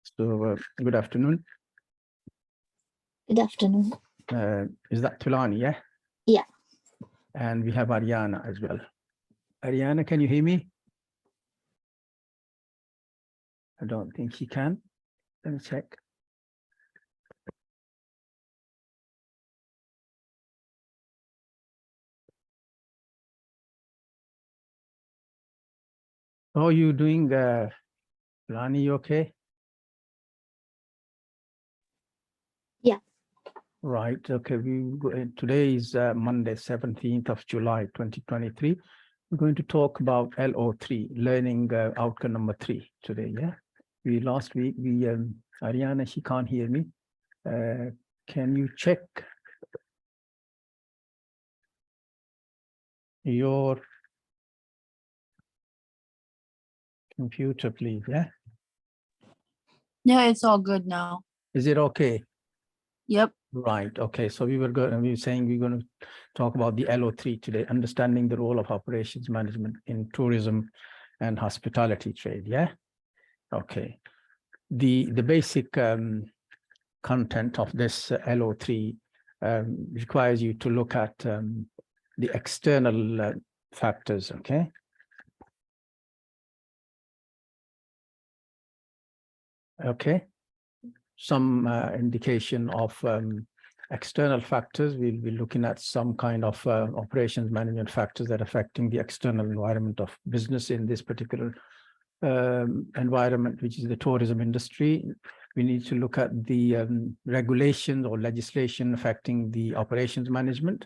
So good afternoon. Good afternoon. Is that Tulani, yeah? Yeah. And we have Ariana as well. Ariana, can you hear me? I don't think she can. Let me check. How are you doing, Tulani? You okay? Yeah. Right. Okay. Today is Monday, 17th of July, 2023. We're going to talk about LO3, learning outcome number 3 today. Yeah. Last week, Ariana, she can't hear me. Can you check your computer, please? Yeah. Yeah, it's all good now. Is it okay? Yep. Right. Okay. So we were saying we're going to talk about the LO3 today, understanding the role of operations management in tourism and hospitality trade. Yeah. Okay. The basic content of this LO3 requires you to look at the external factors. Okay. Okay. Some indication of external factors. We'll be looking at some kind of operations management factors that are affecting the external environment of business in this particular environment, which is the tourism industry. We need to look at the regulations or legislation affecting the operations management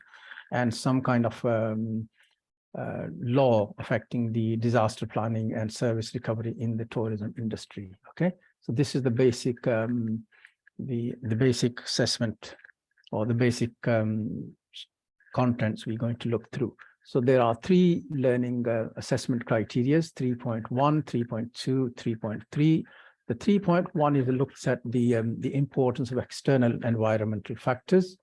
and some kind of law affecting the disaster planning and service recovery in the tourism industry. Okay. So this is the basic the basic assessment or the basic contents we're going to look through. So there are 3 learning assessment criteria: 3.1, 3.2, 3.3. The 3.1 is looks at the importance of external environmental factors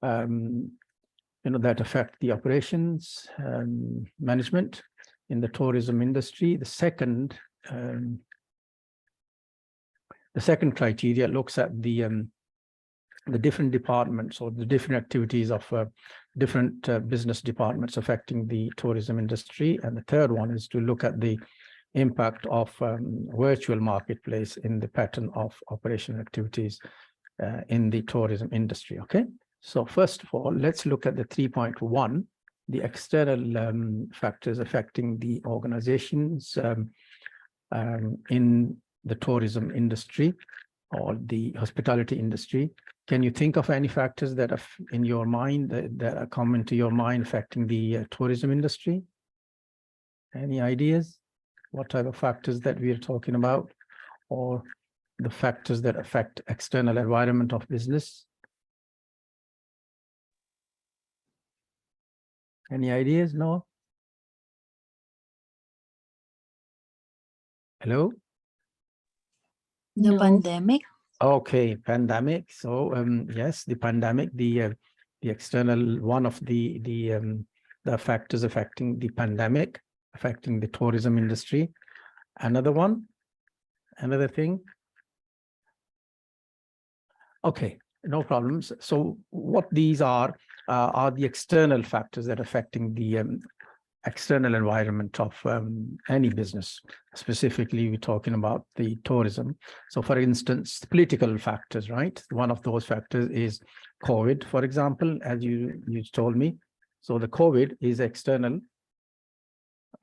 that affect the operations management in the tourism industry. The second criteria looks at the different departments or the different activities of different business departments affecting the tourism industry. And the third one is to look at the impact of virtual marketplace in the pattern of operational activities in the tourism industry. Okay. So first of all, let's look at the 3.1, the external factors affecting the organizations in the tourism industry or the hospitality industry. Can you think of any factors that are in your mind that are common to your mind affecting the tourism industry? Any ideas? What type of factors that we are talking about, or the factors that affect external environment of business? Any ideas? No? Hello? The No. pandemic. Okay, pandemic. So yes, the pandemic, the external one of the factors affecting the pandemic, affecting the tourism industry. Another one, another thing. Okay, no problems. So what these are the external factors that are affecting the external environment of any business. Specifically, we're talking about the tourism. So for instance, political factors, right? One of those factors is COVID, for example, as you told me. So the COVID is external.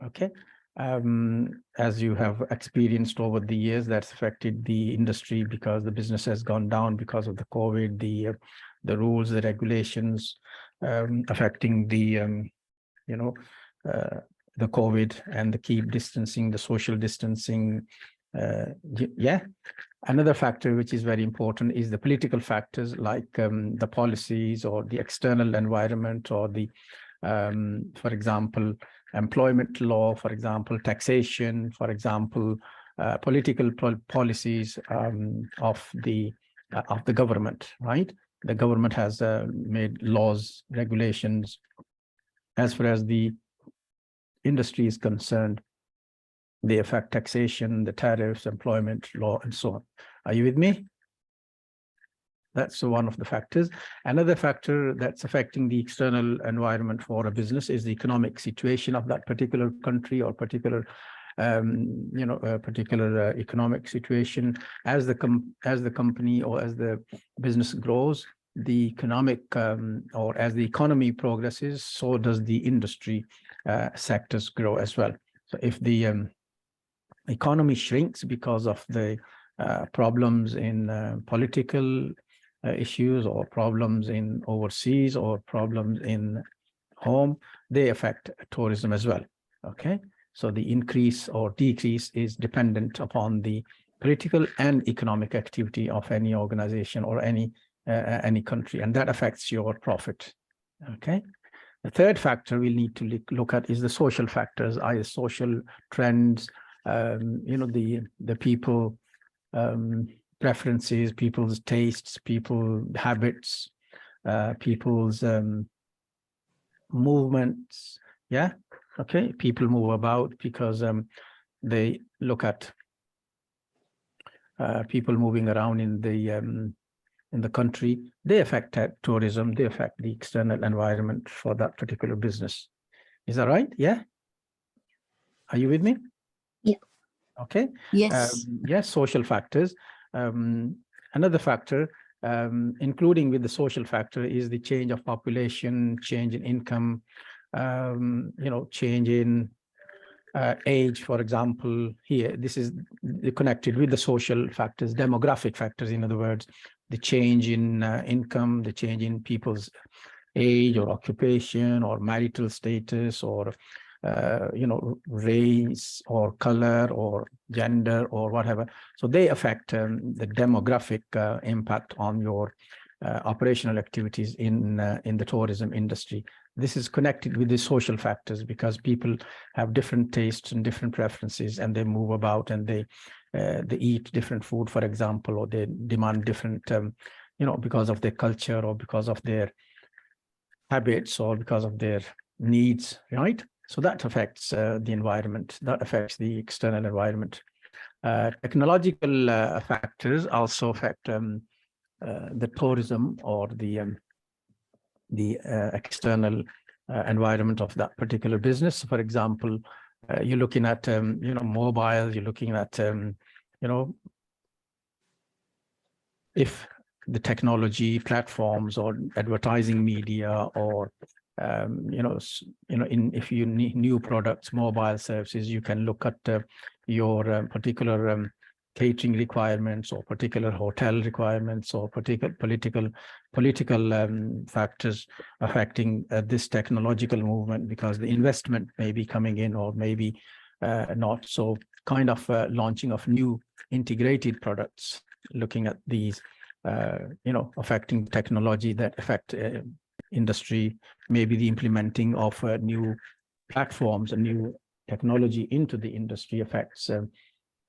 Okay. As you have experienced over the years, that's affected the industry because the business has gone down because of the COVID, the rules, the regulations affecting the the COVID and the keep distancing, the social distancing. Yeah. Another factor which is very important is the political factors, like the policies or the external environment, or the, for example, employment law, for example, taxation, for example, political policies of the government, right? The government has made laws, regulations as far as the industry is concerned. They affect taxation, the tariffs, employment law, and so on. Are you with me? That's one of the factors. Another factor that's affecting the external environment for a business is the economic situation of that particular country or particular, a particular economic situation. As the company or as the business grows, the economic or as the economy progresses, so does the industry sectors grow as well. So if the economy shrinks because of the problems in political issues or problems in overseas or problems in home, they affect tourism as well. Okay, so the increase or decrease is dependent upon the political and economic activity of any organization or any country, and that affects your profit. Okay, the third factor we need to look at is the social factors, either social trends, the people preferences, people's tastes, people's habits, people's movements. Yeah, okay, people move about because they look at people moving around in the country. They affect tourism, they affect the external environment for that particular business. Is that right? Yeah, are you with me? Yeah. Okay. Yes. Yes, social factors. Another factor, including with the social factor, is the change of population, change in income, change in age, for example. Here, this is connected with the social factors, demographic factors, in other words, the change in income, the change in people's age or occupation or marital status or race or color or gender or whatever. So they affect the demographic impact on your operational activities in the tourism industry. This is connected with the social factors because people have different tastes and different preferences, and they move about and they eat different food, for example, or they demand different, because of their culture or because of their habits or because of their needs, right? So that affects the environment, that affects the external environment. Technological factors also affect the tourism or the external environment of that particular business. For example, you're looking at mobile, you're looking at if the technology platforms or advertising media or if you need new products, mobile services, you can look at your particular catering requirements or particular hotel requirements or particular political factors affecting this technological movement, because the investment may be coming in or maybe not. So kind of launching of new integrated products, looking at these affecting technology that affect industry, maybe the implementing of new platforms and new technology into the industry affects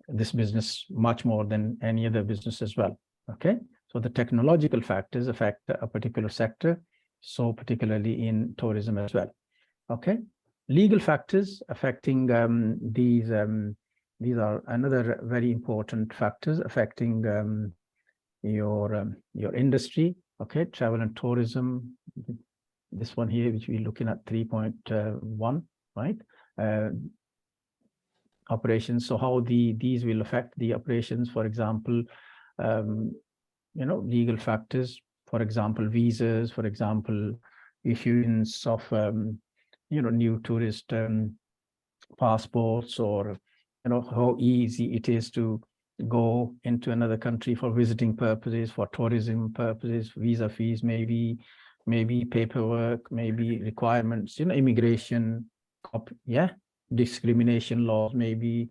this business much more than any other business as well. Okay, so the technological factors affect a particular sector, so particularly in tourism as well. Okay, legal factors affecting these are another very important factors affecting your industry. Okay, travel and tourism, this one here, which we're looking at 3.1, right? Operations. So how these will affect the operations, for example, legal factors, for example, visas, for example, issuance of new tourist passports, or how easy it is to go into another country for visiting purposes, for tourism purposes, visa fees, maybe paperwork, maybe requirements, immigration, discrimination laws, maybe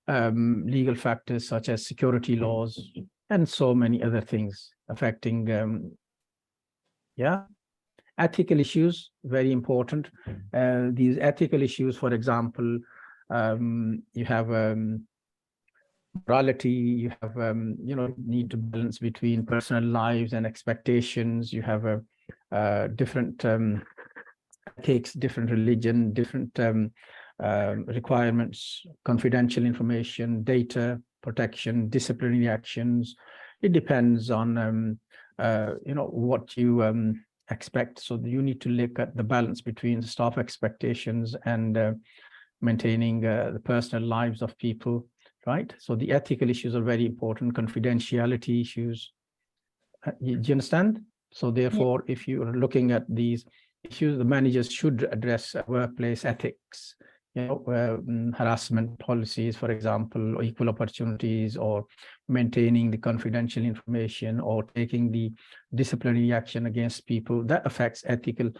legal factors such as security laws, and so many other things affecting ethical issues, very important. These ethical issues, for example, you have morality, you have need to balance between personal lives and expectations. You have different ethics, different religion, different requirements, confidential information, data protection, disciplinary actions. It depends on what you expect. So you need to look at the balance between staff expectations and maintaining the personal lives of people, right? So the ethical issues are very important, confidentiality issues. Do you understand? So therefore, if you are looking at these issues, the managers should address workplace ethics, harassment policies, for example, or equal opportunities, or maintaining the confidential information, or taking the disciplinary action against people that affects ethical.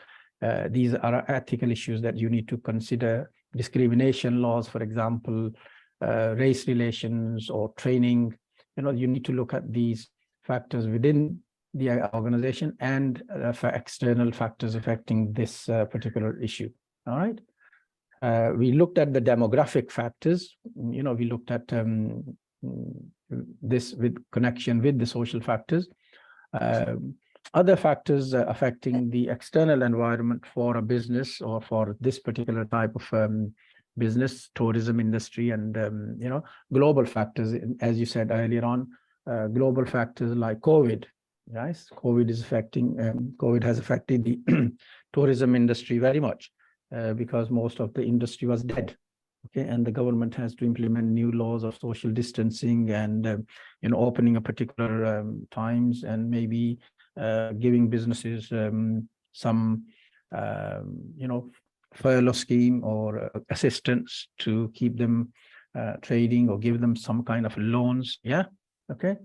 These are ethical issues that you need to consider. Discrimination laws, for example, race relations or training. You need to look at these factors within the organization and for external factors affecting this particular issue. All right. We looked at the demographic factors. We looked at this with connection with the social factors. Other factors affecting the external environment for a business or for this particular type of business, tourism industry, and global factors, as you said earlier on, global factors like COVID. Yes, COVID has affected the tourism industry very much because most of the industry was dead. Okay, and the government has to implement new laws of social distancing and opening a particular times, and maybe giving businesses some furlough scheme or assistance to keep them trading, or give them some kind of loans. Yeah. Okay.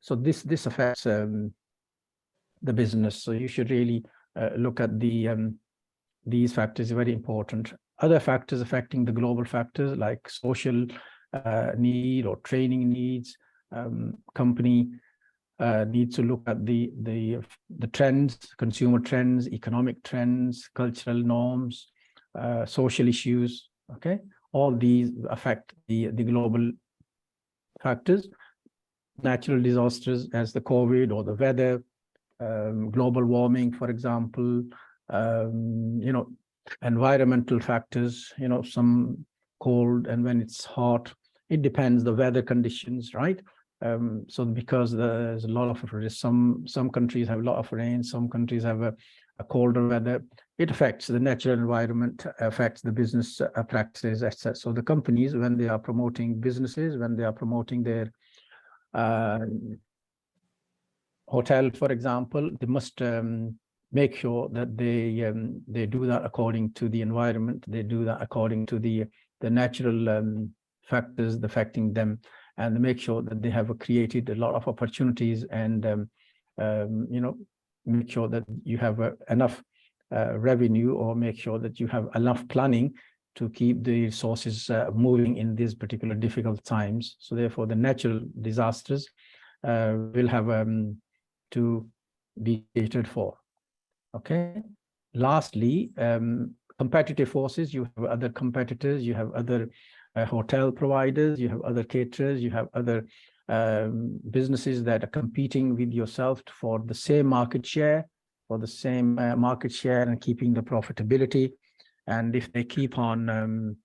So this affects the business. So you should really look at these factors. Are very important. Other factors affecting the global factors like social need or training needs. Company needs to look at the trends, consumer trends, economic trends, cultural norms, social issues. Okay, all these affect the global factors. Natural disasters as the COVID or the weather, global warming, for example, environmental factors, some cold, and when it's hot, it depends the weather conditions, right? So because there's a lot of some countries have a lot of rain, some countries have a colder weather. It affects the natural environment, affects the business practices, etc. So the companies, when they are promoting businesses, when they are promoting their hotel, for example, they must make sure that they do that according to the environment. They do that according to the natural factors affecting them, and they make sure that they have created a lot of opportunities, and make sure that you have enough revenue, or make sure that you have enough planning to keep the resources moving in these particular difficult times. So therefore, the natural disasters will have to be catered for. Okay. Lastly, competitive forces. You have other competitors, you have other hotel providers, you have other caterers, you have other businesses that are competing with yourself for the same market share, and keeping the profitability. And if they keep on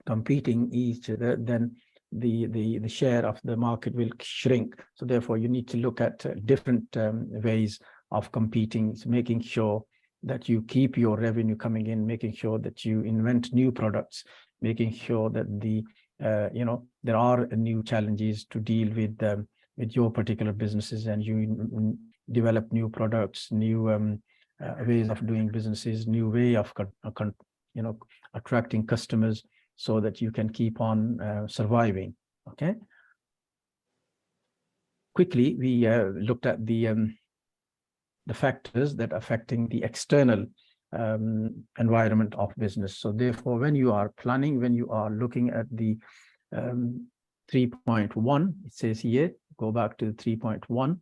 competing each other, then the share of the market will shrink. So therefore, you need to look at different ways of competing, so making sure that you keep your revenue coming in, making sure that you invent new products, making sure that there are new challenges to deal with your particular businesses, and you develop new products, new ways of doing businesses, new way of attracting customers, so that you can keep on surviving. Okay. Quickly, we looked at the factors that are affecting the external environment of business. So therefore, when you are planning, when you are looking at the 3.1, it says here, go back to 3.1.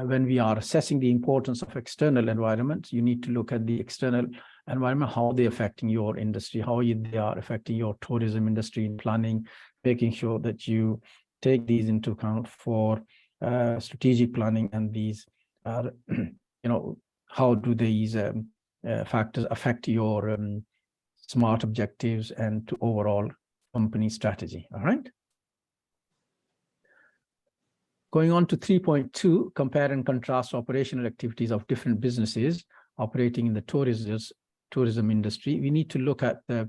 When we are assessing the importance of external environment, you need to look at the external environment, how they're affecting your industry, how they are affecting your tourism industry in planning, making sure that you take these into account for strategic planning, and these are, how do these factors affect your SMART objectives and to overall company strategy. All right. Going on to 3.2, compare and contrast operational activities of different businesses operating in the tourism industry. We need to look at the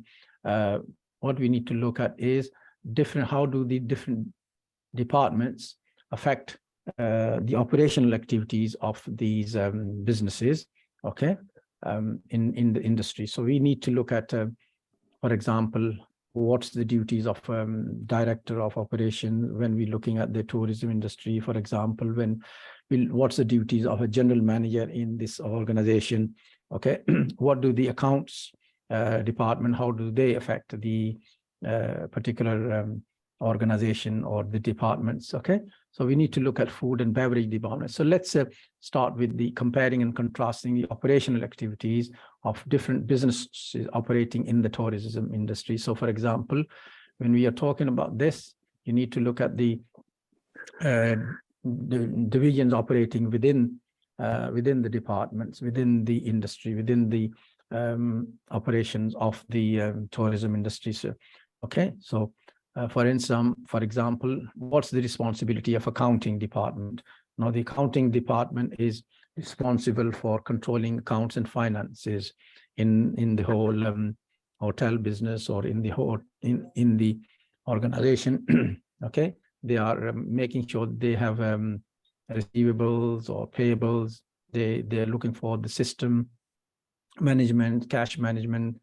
what we need to look at is how do the different departments affect the operational activities of these businesses, okay, in the industry. So we need to look at, for example, what's the duties of director of operation when we're looking at the tourism industry, for example, what's the duties of a general manager in this organization, okay? What do the accounts department, how do they affect the particular organization or the departments, okay? So we need to look at food and beverage department. So let's start with the comparing and contrasting the operational activities of different businesses operating in the tourism industry. So for example, when we are talking about this, you need to look at the divisions operating within the departments, within the industry, within the operations of the tourism industry. So, okay, so for example, what's the responsibility of accounting department? Now, the accounting department is responsible for controlling accounts and finances in the whole hotel business or in the whole in the organization. Okay, they are making sure they have receivables or payables. They're looking for the system management, cash management.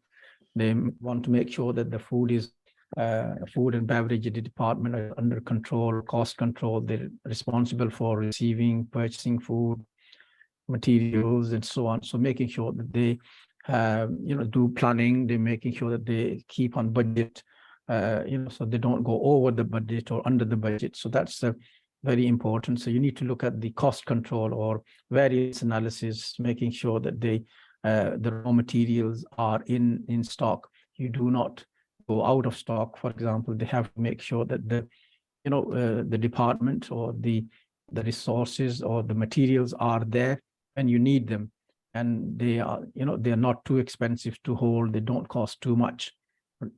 They want to make sure that the food and beverage department are under control, cost control. They're responsible for receiving, purchasing food, materials, and so on. So making sure that they do planning. They're making sure that they keep on budget, so they don't go over the budget or under the budget. So that's very important. So you need to look at the cost control or various analysis, making sure that the raw materials are in stock. You do not go out of stock. For example, they have to make sure that the department or the resources or the materials are there when you need them, and they are not too expensive to hold. They don't cost too much.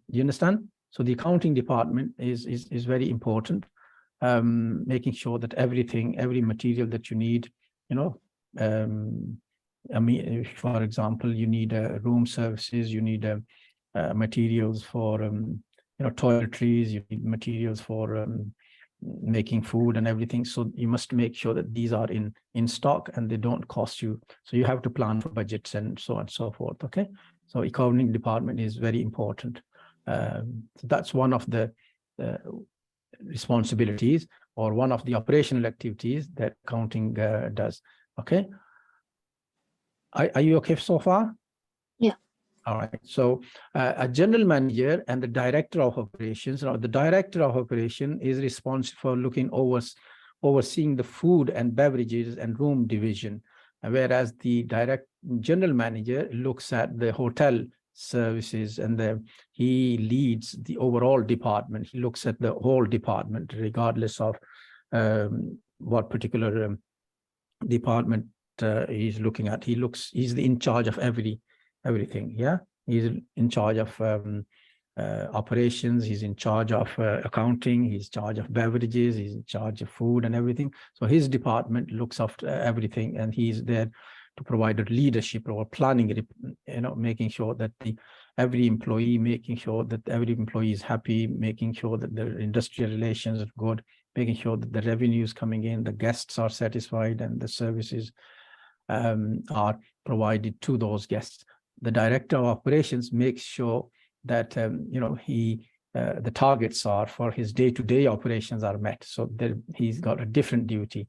You understand? So the accounting department is very important, making sure that every material that you need, I mean, for example, you need room services, you need materials for toiletries, you need materials for making food and everything. So you must make sure that these are in stock and they don't cost you. So you have to plan for budgets and so on and so forth. Okay, so accounting department is very important. So that's one of the responsibilities or one of the operational activities that accounting does. Okay, are you okay so far? Yeah. All right. So a general manager and the director of operations. Now, the director of operation is responsible for overseeing the food and beverages and room division, whereas the general manager looks at the hotel services and he leads the overall department. He looks at the whole department, regardless of what particular department he's looking at. He's in charge of everything. Yeah, he's in charge of operations. He's in charge of accounting. He's in charge of beverages. He's in charge of food and everything. So his department looks after everything, and he's there to provide a leadership or planning, making sure that every employee is happy, making sure that the industrial relations are good, making sure that the revenue is coming in, the guests are satisfied, and the services are provided to those guests. The director of operations makes sure that the targets are for his day-to-day operations are met. So he's got a different duty,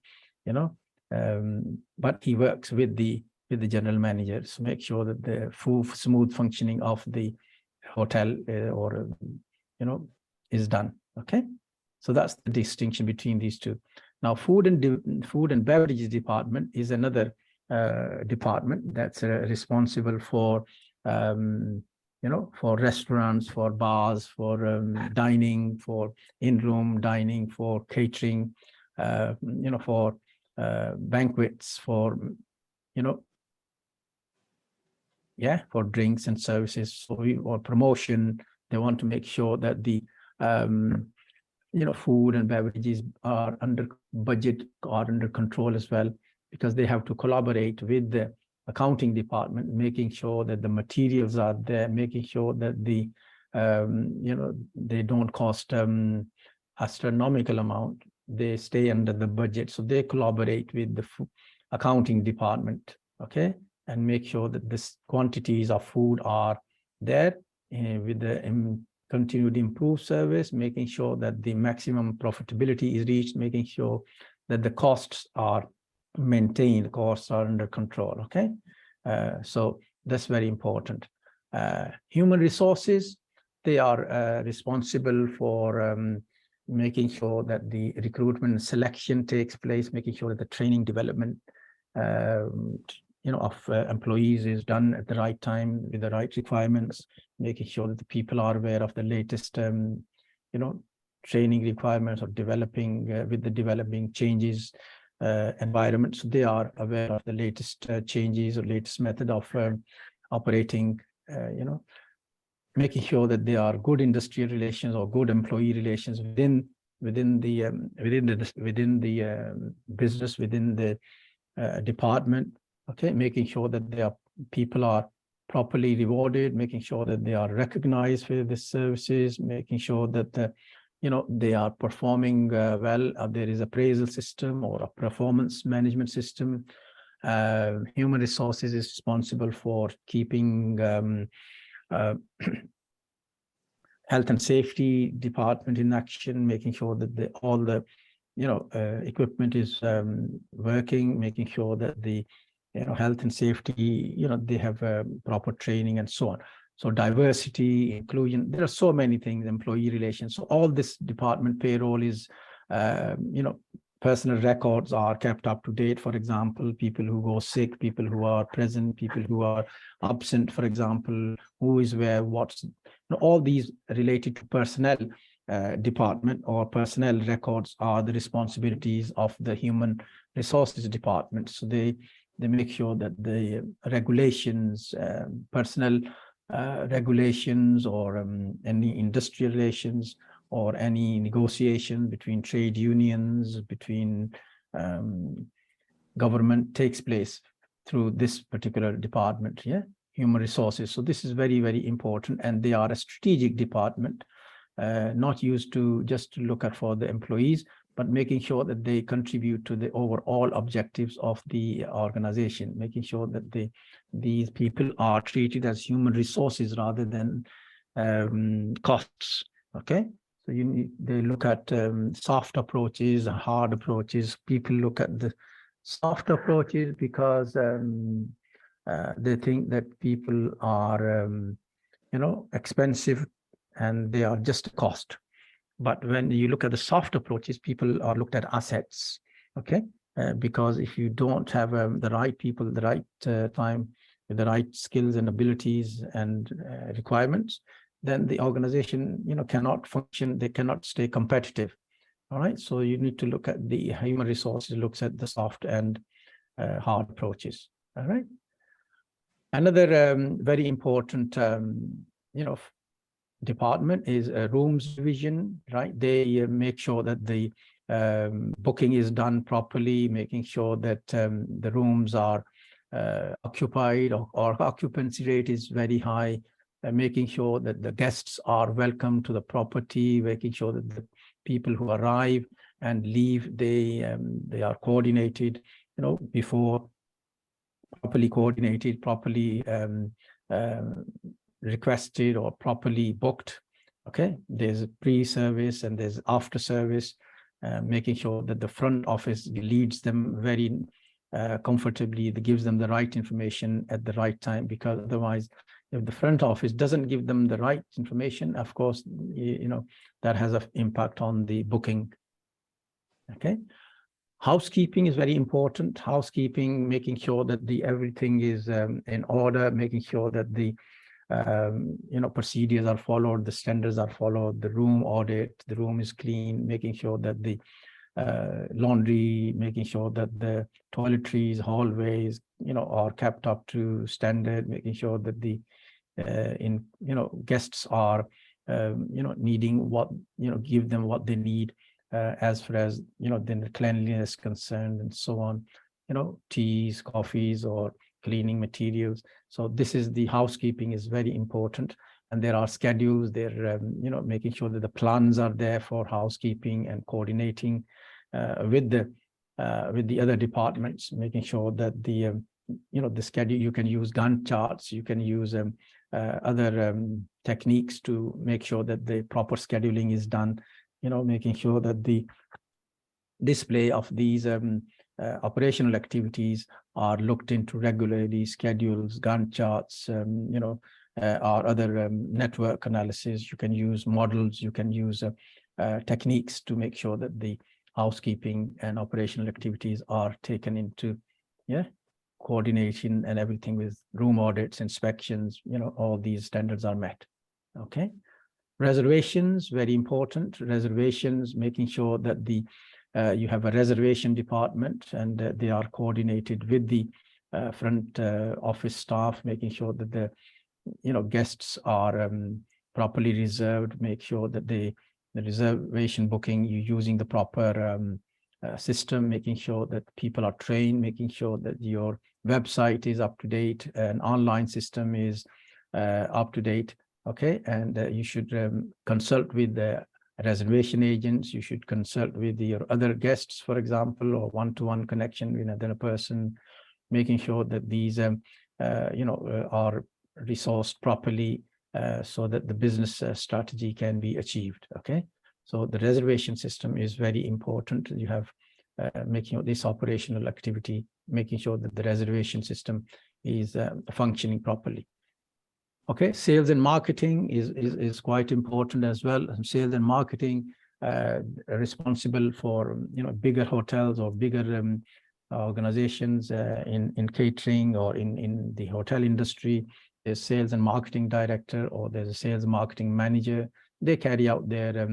but he works with the general managers to make sure that the smooth functioning of the hotel is done. Okay, so that's the distinction between these two. Now, food and beverages department is another department that's responsible for for restaurants, for bars, for dining, for in-room dining, for catering, for banquets, for for drinks and services, or promotion. They want to make sure that the food and beverages are under budget, are under control as well, because they have to collaborate with the accounting department, making sure that the materials are there, making sure that the they don't cost astronomical amount, they stay under the budget. So they collaborate with the accounting department, okay, and make sure that this quantities of food are there with the continued improved service, making sure that the maximum profitability is reached, making sure that the costs are maintained, costs are under control, okay? So that's very important. Human resources, they are responsible for making sure that the recruitment and selection takes place, making sure that the training development of employees is done at the right time with the right requirements, making sure that the people are aware of the latest training requirements or developing with the developing changes environment. So they are aware of the latest changes or latest method of operating, making sure that there are good industrial relations or good employee relations within the business, within the department, okay, making sure that their people are properly rewarded, making sure that they are recognized for the services, making sure that they are performing well. There is appraisal system or a performance management system. Human resources is responsible for keeping health and safety department in action, making sure that all the equipment is working, making sure that the health and safety, they have proper training and so on. So diversity, inclusion, there are so many things, employee relations. So all this department payroll is, personal records are kept up to date. For example, people who go sick, people who are present, people who are absent, for example, who is where, what's, all these related to personnel department or personnel records are the responsibilities of the human resources department. So they make sure that the regulations, personnel regulations, or any industrial relations or any negotiation between trade unions, between government takes place through this particular department, human resources. So this is very, very important, and they are a strategic department, not used to just look at for the employees, but making sure that they contribute to the overall objectives of the organization, making sure that these people are treated as human resources rather than costs, okay? So they look at soft approaches, hard approaches. People look at the soft approaches because they think that people are, expensive and they are just a cost. But when you look at the soft approaches, people are looked at assets, okay? Because if you don't have the right people, the right time, with the right skills and abilities and requirements, then the organization, cannot function, they cannot stay competitive, all right? So you need to look at the human resources, looks at the soft and hard approaches, all right? Another very important, department is a rooms division, right? They make sure that the booking is done properly, making sure that the rooms are occupied or occupancy rate is very high, making sure that the guests are welcome to the property, making sure that the people who arrive and leave, they are coordinated, before, properly coordinated, properly requested or properly booked, okay? There's a pre-service and there's after service, making sure that the front office leads them very comfortably, that gives them the right information at the right time, because otherwise, if the front office doesn't give them the right information, of course, that has an impact on the booking, okay? Housekeeping is very important. Housekeeping, making sure that everything is in order, making sure that the procedures are followed, the standards are followed, the room audit, the room is clean, making sure that the laundry, making sure that the toiletries, hallways, are kept up to standard, making sure that the guests are needing what, give them what they need as far as, the cleanliness is concerned and so on, teas, coffees, or cleaning materials. So this is the housekeeping is very important. And there are schedules there, making sure that the plans are there for housekeeping and coordinating with the other departments, making sure that the schedule, you can use Gantt charts, you can use other techniques to make sure that the proper scheduling is done, making sure that the display of these operational activities are looked into regularly, schedules, Gantt charts, or other network analysis. You can use models, you can use techniques to make sure that the housekeeping and operational activities are taken into coordination, and everything with room audits, inspections, all these standards are met. Okay. Reservations, very important. Reservations, making sure that the you have a reservation department, and they are coordinated with the front office staff, making sure that the guests are properly reserved, make sure that the reservation booking, you're using the proper system, making sure that people are trained, making sure that your website is up to date, and online system is up to date. Okay, and you should consult with the reservation agents. You should consult with your other guests, for example, or one-to-one connection with another person, making sure that these are resourced properly so that the business strategy can be achieved. Okay, so the reservation system is very important. You have making this operational activity, making sure that the reservation system is functioning properly. Okay, sales and marketing is quite important as well. Sales and marketing responsible for bigger hotels or bigger organizations in catering or in the hotel industry. There's sales and marketing director, or there's a sales marketing manager. They carry out their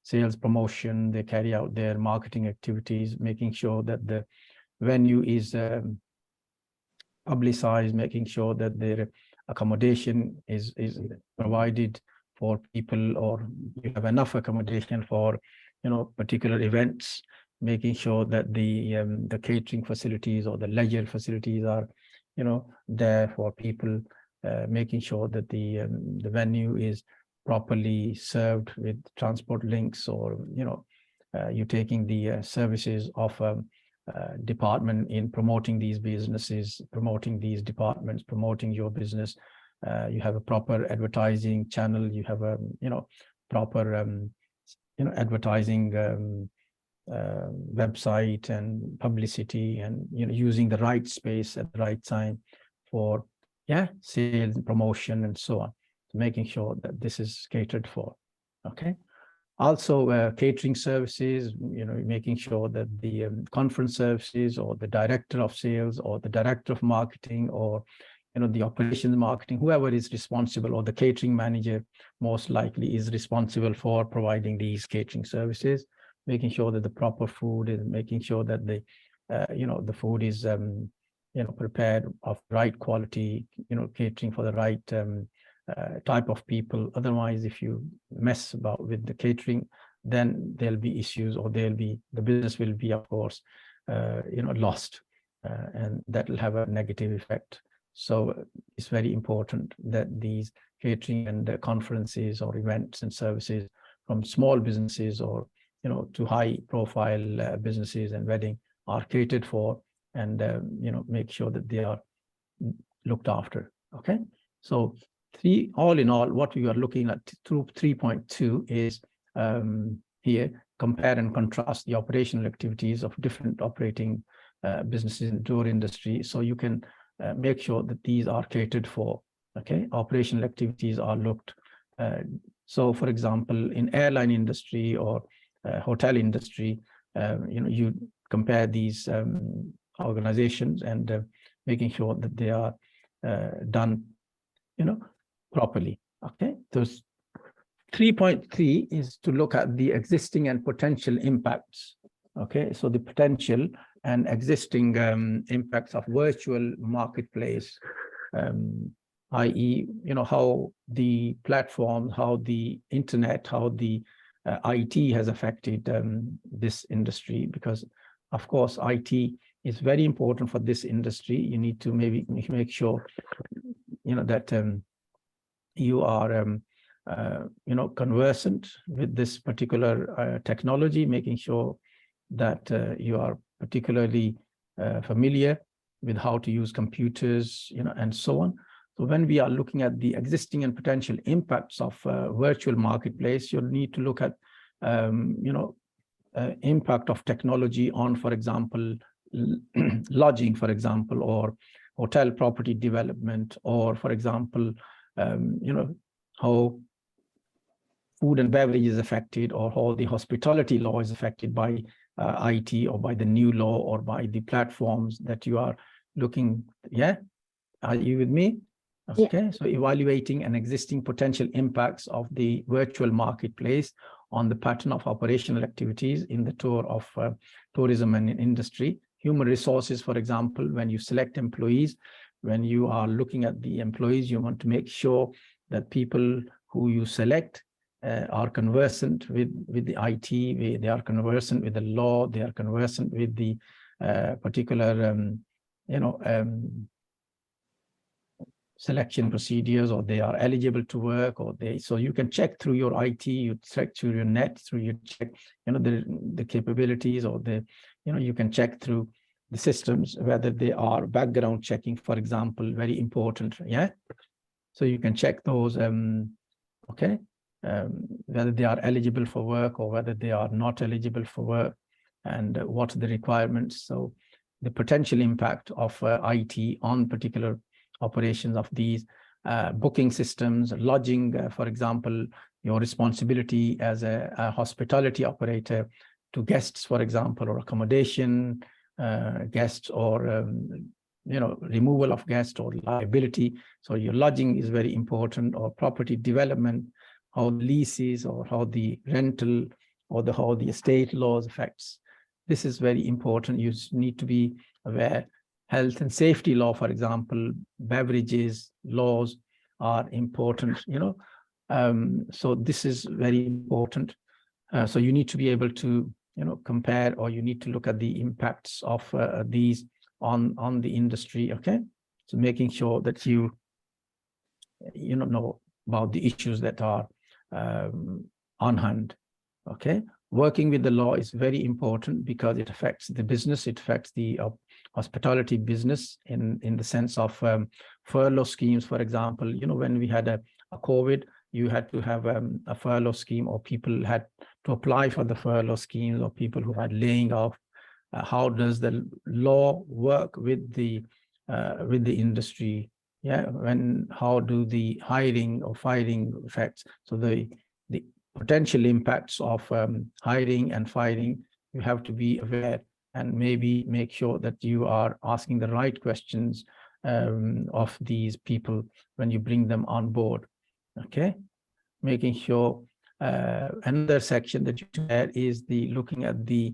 sales promotion, they carry out their marketing activities, making sure that the venue is publicized, making sure that their accommodation is provided for people, or you have enough accommodation for particular events, making sure that the catering facilities or the leisure facilities are there for people, making sure that the venue is properly served with transport links, or you're taking the services of department in promoting these businesses, promoting these departments, promoting your business. You have a proper advertising channel, you have a proper advertising website and publicity, and using the right space at the right time for sales, promotion, and so on, making sure that this is catered for. Okay. Also, catering services, making sure that the conference services, or the director of sales, or the director of marketing, or the operations marketing, whoever is responsible, or the catering manager most likely is responsible for providing these catering services, making sure that the proper food is, making sure that the the food is prepared of right quality, catering for the right type of people. Otherwise, if you mess about with the catering, then there'll be issues, or the business will be, of course, lost, and that will have a negative effect. So it's very important that these catering and conferences or events and services from small businesses, or to high profile businesses and wedding, are catered for, and make sure that they are looked after. Okay, so all in all, what we are looking at through 3.2 is here, compare and contrast the operational activities of different operating businesses in the tour industry, so you can make sure that these are catered for. Okay, operational activities are looked. So, for example, in airline industry or hotel industry, you compare these organizations, and making sure that they are done, properly. Okay, so 3.3 is to look at the existing and potential impacts. Okay, so the potential and existing impacts of virtual marketplace i.e., how the platform, how the internet, how the IT has affected this industry, because of course IT is very important for this industry. You need to maybe make sure that you are conversant with this particular technology, making sure that you are particularly familiar with how to use computers, and so on. So when we are looking at the existing and potential impacts of virtual marketplace, you'll need to look at, impact of technology on, for example, lodging, for example, or hotel property development, or, for example, how food and beverage is affected, or how the hospitality law is affected by IT, or by the new law, or by the platforms that you are looking. Yeah, are you with me? Okay, yeah. So evaluating an existing potential impacts of the virtual marketplace on the pattern of operational activities in the tour of tourism and industry. Human resources, for example, when you select employees, when you are looking at the employees, you want to make sure that people who you select are conversant with the IT, they are conversant with the law, they are conversant with the particular, selection procedures, or they are eligible to work, or so you can check through your IT, you check through your net, through your check, the capabilities, or you can check through the systems, whether they are background checking, for example, very important. Yeah. So you can check those, whether they are eligible for work or whether they are not eligible for work, and what are the requirements. So the potential impact of IT on particular operations of these booking systems, lodging, for example, your responsibility as a hospitality operator to guests, for example, or accommodation guests, or removal of guests, or liability. So your lodging is very important, or property development, how leases, or how the rental, or how the estate laws affects. This is very important. You need to be aware. Health and safety law, for example, beverages laws are important, so this is very important. So you need to be able to, compare, or you need to look at the impacts of these on the industry. Okay, so making sure that you know about the issues that are on hand. Okay, working with the law is very important because it affects the business, it affects the hospitality business in the sense of furlough schemes, for example. When we had a COVID, you had to have a furlough scheme, or people had to apply for the furlough schemes, or people who had laying off. How does the law work with the industry? Yeah, how do the hiring or firing affects? So the potential impacts of hiring and firing, you have to be aware, and maybe make sure that you are asking the right questions of these people when you bring them on board. Okay, making sure another section that you add is looking at the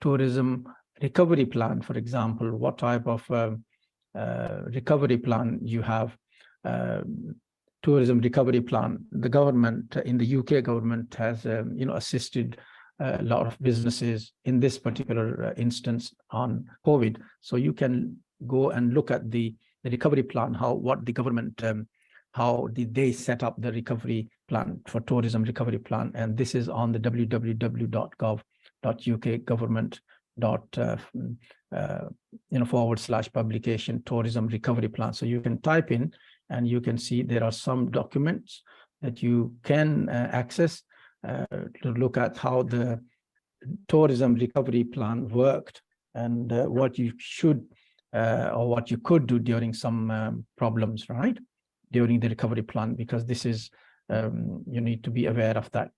tourism recovery plan. For example, what type of recovery plan you have. Tourism recovery plan. The government in the UK government has assisted a lot of businesses in this particular instance on COVID. So you can go and look at the recovery plan, what the government, how did they set up the recovery plan for tourism recovery plan. And this is on the www.gov.uk government /publication tourism recovery plan. So you can type in and you can see there are some documents that you can access to look at how the tourism recovery plan worked, and what you should or what you could do during some problems, right, during the recovery plan, because this is you need to be aware of that.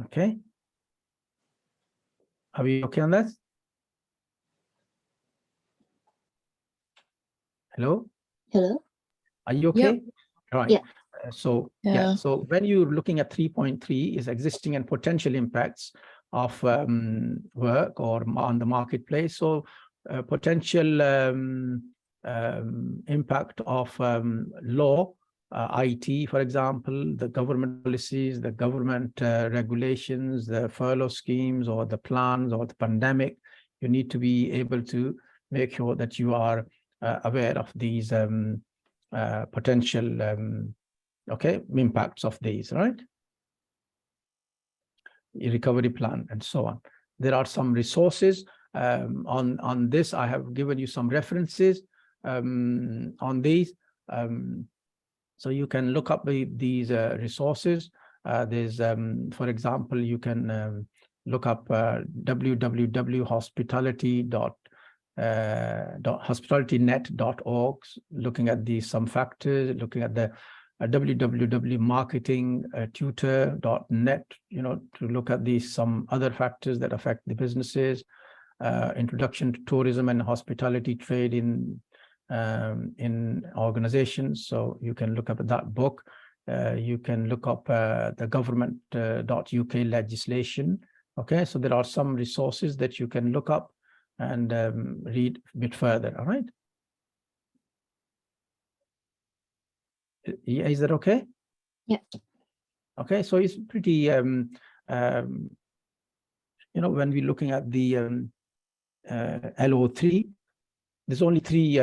Okay, are we okay on that? Hello? Hello? Are you okay? Yep. Right. Yeah. So Yeah. so when you're looking at 3.3 is existing and potential impacts of work or on the marketplace. So potential impact of law, IT, for example, the government policies, the government regulations, the furlough schemes, or the plans, or the pandemic. You need to be able to make sure that you are aware of these potential impacts of these, right? Recovery plan and so on. There are some resources on this. I have given you some references on these. So you can look up these resources. There's, for example, you can look up hospitalitynet.org, looking at some factors, looking at the www.marketingtutor.net, to look at some other factors that affect the businesses. Introduction to tourism and hospitality trade in organizations. So you can look up at that book. You can look up the government.uk legislation. Okay, so there are some resources that you can look up and read a bit further. All right. Yeah, is that okay? Yeah. Okay, so it's pretty, when we're looking at the LO3, there's only 3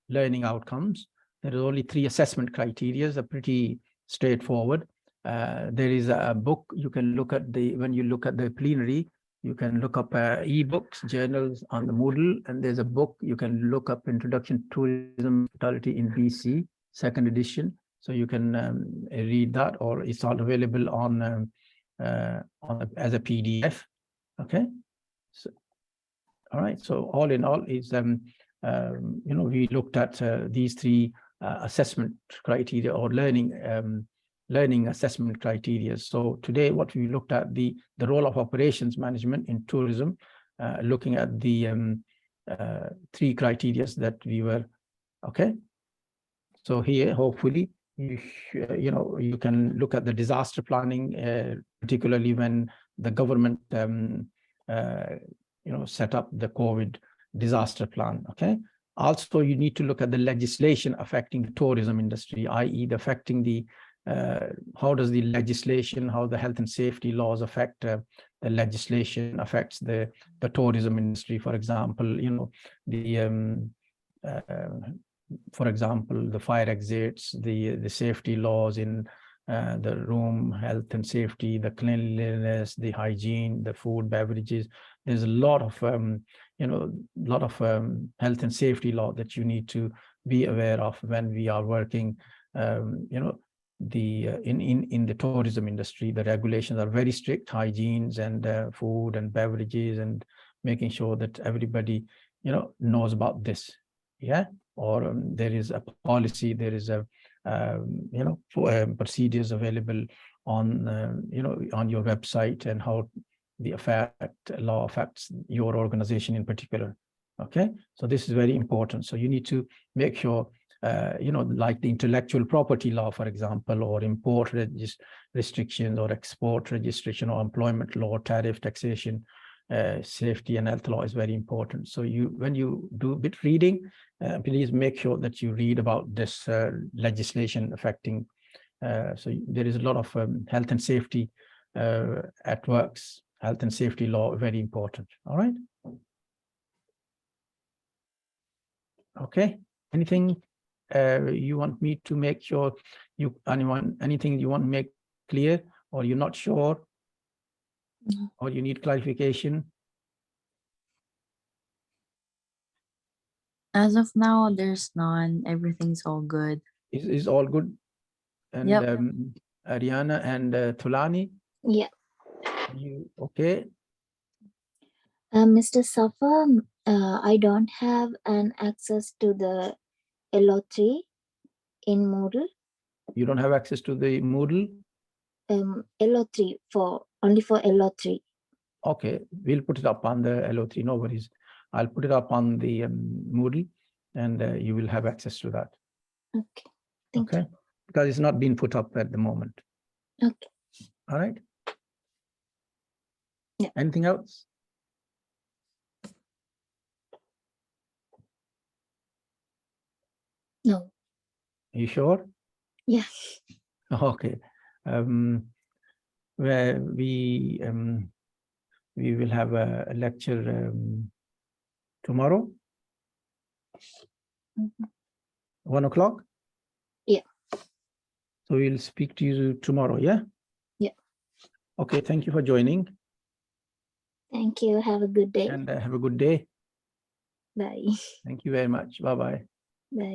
learning outcomes. There are only 3 assessment criteria. They're pretty straightforward. There is a book you can look at when you look at the plenary, you can look up e-books, journals on the Moodle, and there's a book you can look up, Introduction to Tourism Hospitality in BC, 2nd edition. So you can read that, or it's all available on as a PDF. Okay. So, all right. So all in all, is we looked at these 3 assessment criteria, or learning assessment criteria. So today, what we looked at the role of operations management in tourism, looking at the 3 criteria that we were. Okay. So here, hopefully, you can look at the disaster planning, particularly when the government set up the COVID disaster plan. Okay. Also, you need to look at the legislation affecting the tourism industry, i.e. affecting the how does the legislation, how the health and safety laws affect the legislation affects the tourism industry. For example, for example, the fire exits, the safety laws in the room, health and safety, the cleanliness, the hygiene, the food, beverages. There's a lot of health and safety law that you need to be aware of when we are working. In the tourism industry, the regulations are very strict, hygienes and food and beverages, and making sure that everybody knows about this. Yeah. Or there is a policy, there is a procedures available on on your website, and how the law affects your organization in particular. Okay, so this is very important. So you need to make sure like the intellectual property law, for example, or import restrictions, or export registration, or employment law, tariff, taxation, safety and health law is very important. So when you do a bit reading, please make sure that you read about this legislation affecting. So there is a lot of health and safety at works, health and safety law, very important. All right. Okay. Anything you want me to make sure anything you want to make clear, or you're not sure, or you need clarification? As of now, there's none. Everything's all good. Is all good? And Yep. Ariana and Thulani? Yeah. You okay? Mr. Safa, I don't have an access to the LO3 in Moodle. You don't have access to the Moodle? LO3 only for LO3. Okay, we'll put it up on the LO3, no worries. I'll put it up on the Moodle, and you will have access to that. Okay. Thank you. Because it's not been put up at the moment. Okay. All right. Yeah. Anything else? No. Are you sure? Yeah. Okay. Where we will have a lecture tomorrow, Mhm. 1 o'clock. Yeah. So we'll speak to you tomorrow. Yeah. Yeah. Okay. Thank you for joining, Thank you. Have a good day. and have a good day. Bye. Thank you very much. Bye bye. Bye.